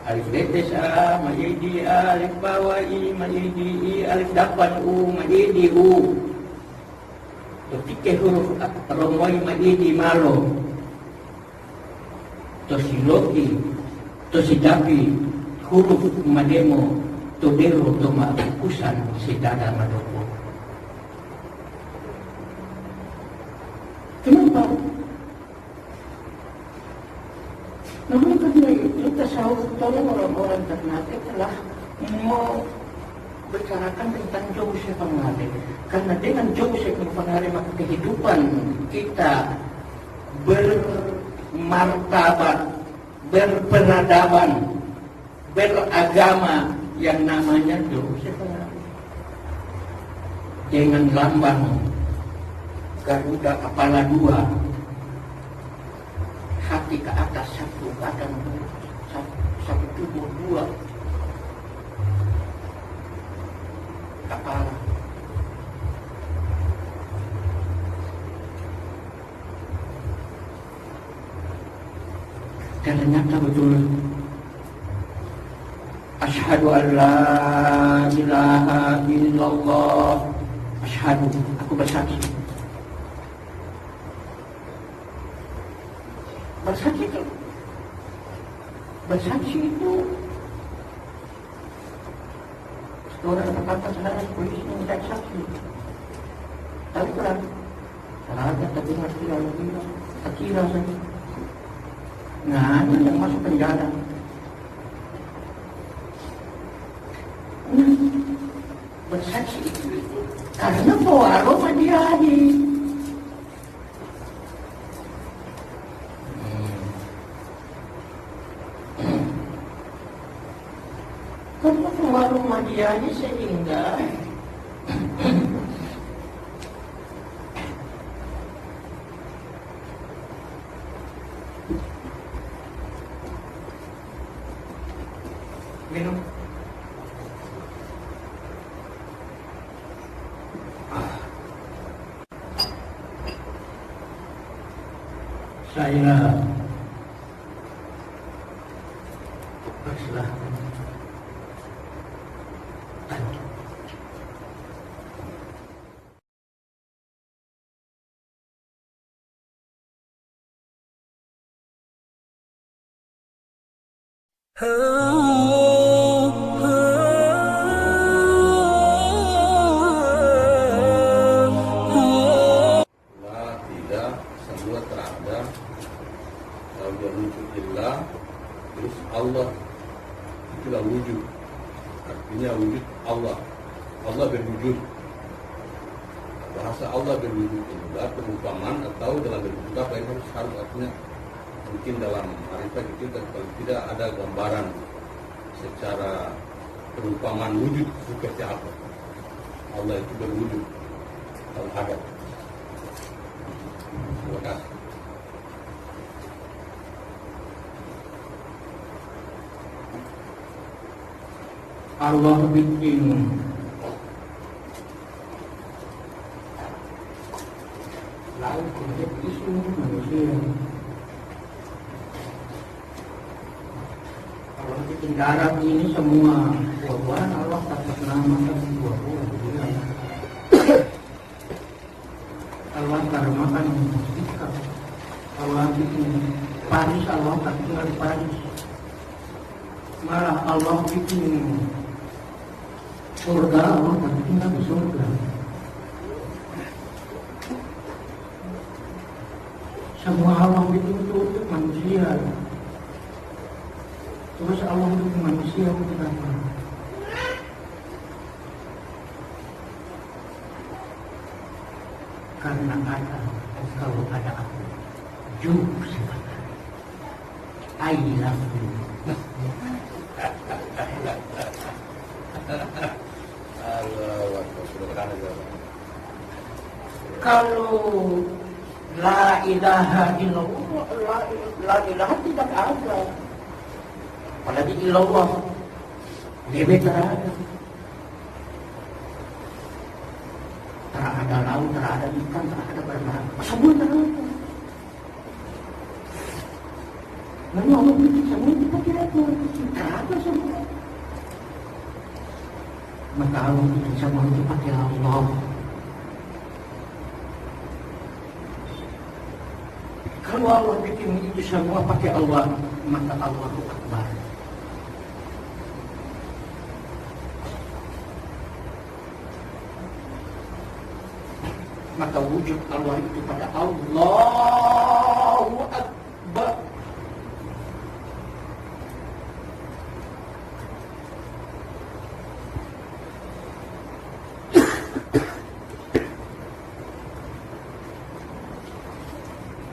Alif detes a, majidi a, alif bawai, majidi i, alif dapan u, majidi u. Ketika huruf romoi majidi malo, tosiloki, tosidapi, huruf mademo, todero toma kusan sedada madoko. Kenapa? Namun karena itu tasawuf tolong orang-orang ternate telah mau bicarakan tentang Joseph Pangare. Karena dengan Joseph Pangare maka kehidupan kita bermartabat, berperadaban, beragama yang namanya Joseph Pangare. Dengan lambang Garuda kepala dua, hati ke atas satu, badan satu tubuh dua, kepala. Ternyata betul Asyhadu an la ilaha illallah. Asyhadu, aku bersaksi. Bersaksi itu. Bersaksi itu. Seorang kata saudara polisi menjadi saksi. Tapi kan, sahabat tapi masih tidak kira saja. Nah, ini yang masuk penjara. Bersaksi itu karena bawa aroma dia hadir. Karena bawa aroma dia hadir sehingga minum. Saya persilahkan. Tidak semua terada kalau dia wujud illah terus Allah itulah wujud, artinya wujud Allah berwujud. Bahasa Allah berwujud itulah perumpamaan atau dalam bentuk apa yang harus artinya mungkin dalam marifat itu kalau tidak ada gambaran secara perumpamaan wujud seperti apa Allah itu berwujud kalau ada. Terima kasih. Allah bikin laut menjadi seluruh manusia. Allah bikin darat ini semua buah-buahan Allah atas nama buah-buahan. Allah karmakan ikan. Allah bikin Paris, Allah tak tinggal di Paris. Malah Allah bikin surga, Allah tak tinggal di surga. Semua Allah bikin itu untuk manusia. Terus Allah bikin manusia untuk apa? Karena ada, kalau ada aku, juk silakan. I love you. Kalau la ilaha illallah, la ilaha tidak ada. Apalagi illallah, lebih terada. Terada laut, terada ikan, terada berenang. Semua terada. Lalu Allah bikin semua itu pakai apa? Terada semua. Maka Allah bikin semua itu pakai Allah. Kalau Allah bikin itu semua pakai Allah, maka Allahu Akbar. Maka wujud Allah itu pada Allahu Akbar.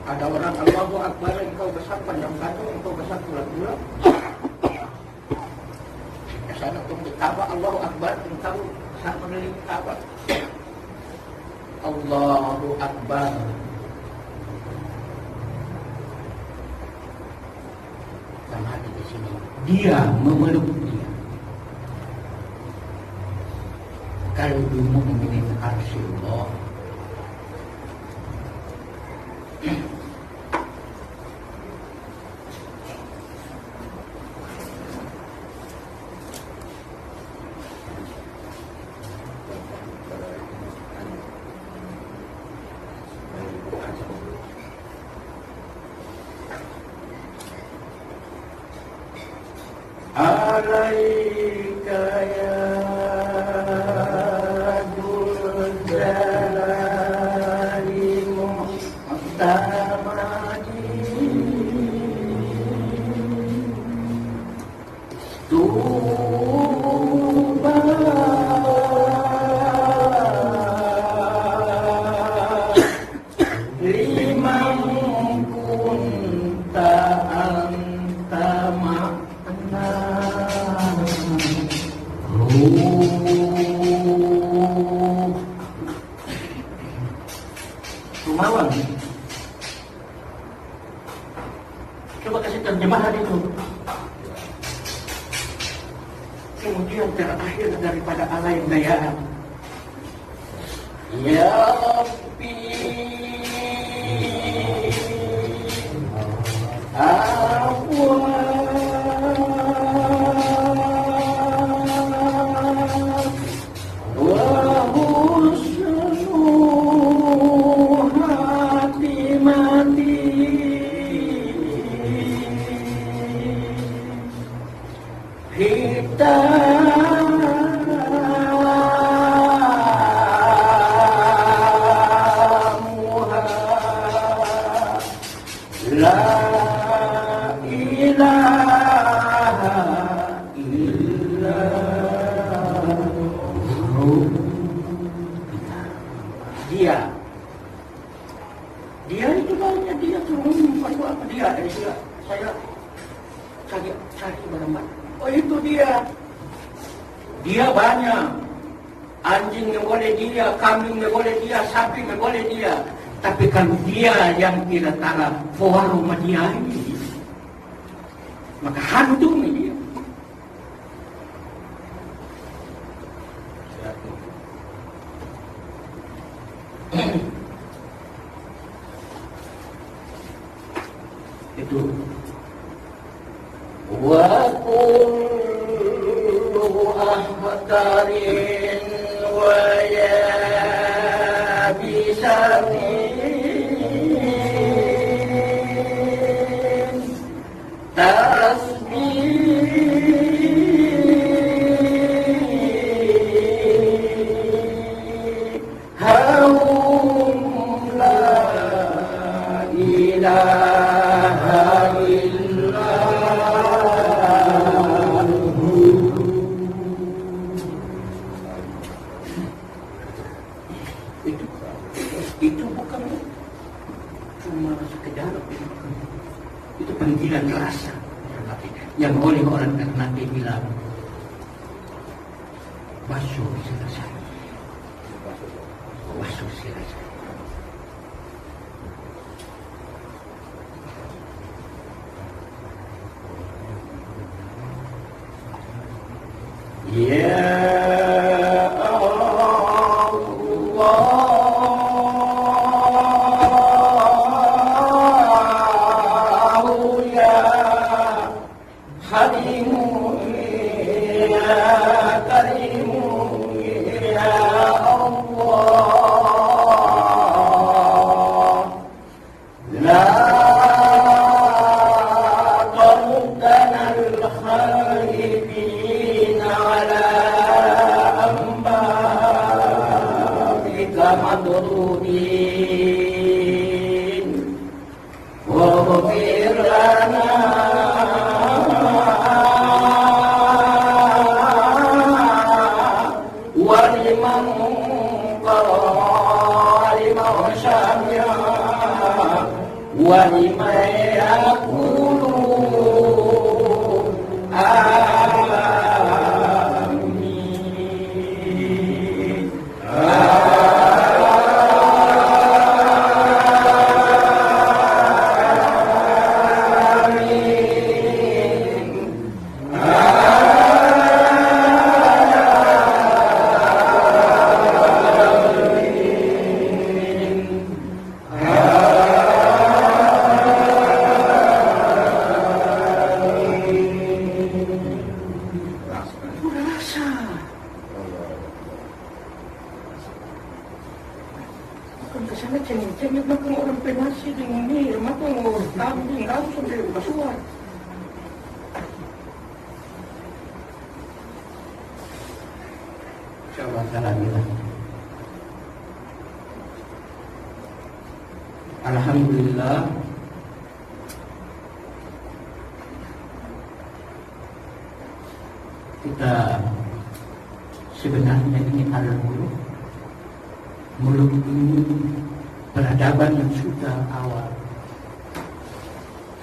Ada orang Allahu Akbar, engkau besar panjang kaki, engkau besar pula-pula. Kesana untuk Ka'bah, Allahu Akbar, engkau besar mengelilingi Ka'bah. Allahu Akbar. Sama hati di sini. Dia memeluk dia. Kalau dulu memilih arsy Allah. alaika ya dzul jalali muhtamadi tuba liman kunta anta ma'na Rumawan. Coba kasih terjemahan itu. Kemudian terakhir daripada alai daya. Ya Rabbi La ilaha illallah. Dia itu banyak, dia turun apa dia dari dia. Saya cari barang. Oh itu dia. Dia banyak. Anjingnya boleh dia, kambingnya boleh dia, sapinya boleh dia. Tapi kalau dia yang tidak tahu forum dia ini, maka hantu dia. Itu. Wa kullu ahtarin wa yabisatin tasbihahum la ilaha itu bukan cuma sekedar itu panggilan rasa yang oleh orang Nabi bilang basuh sirah saya, basuh sirah saya. Ya madrudin waghfir lana wa liman qala syami'a wa liman yaqulu kesana cengeng-cengeng makan orang penasi dengan ini makan orang kambing langsung dari basuhan. Coba alhamdulillah. Alhamdulillah kita sebenarnya ini al-muluk. Muluk ini peradaban yang sudah awal,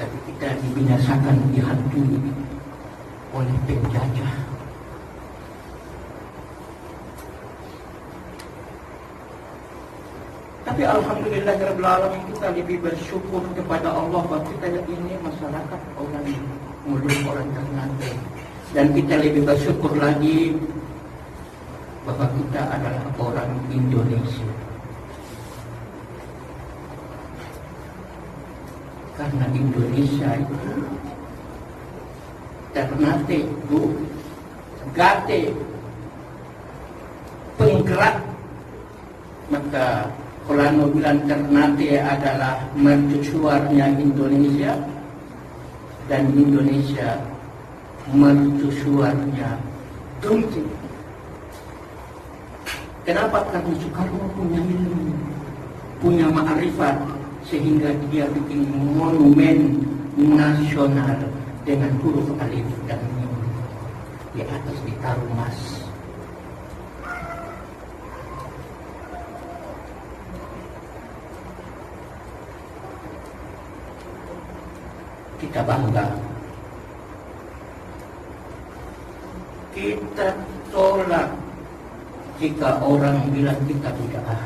tapi kita dibinasakan, dihantui oleh penjajah. Tapi alhamdulillahirrahmanirrahim, kita lebih bersyukur kepada Allah bahwa kita ini masyarakat orang muluk, orang Ternate. Dan kita lebih bersyukur lagi bahwa kita adalah orang Indonesia. Karena Indonesia itu Ternate itu Gate penggerak. Maka kalau bilang Ternate adalah mercusuarnya Indonesia, dan Indonesia mercusuarnya Turki. Kenapa? Karena Soekarno punya ilmu, punya ma'rifat, sehingga dia bikin monumen nasional dengan huruf alif dan mim. Di atas ditaruh emas. Kita bangga. Kita tolak jika orang bilang kita bid'ah.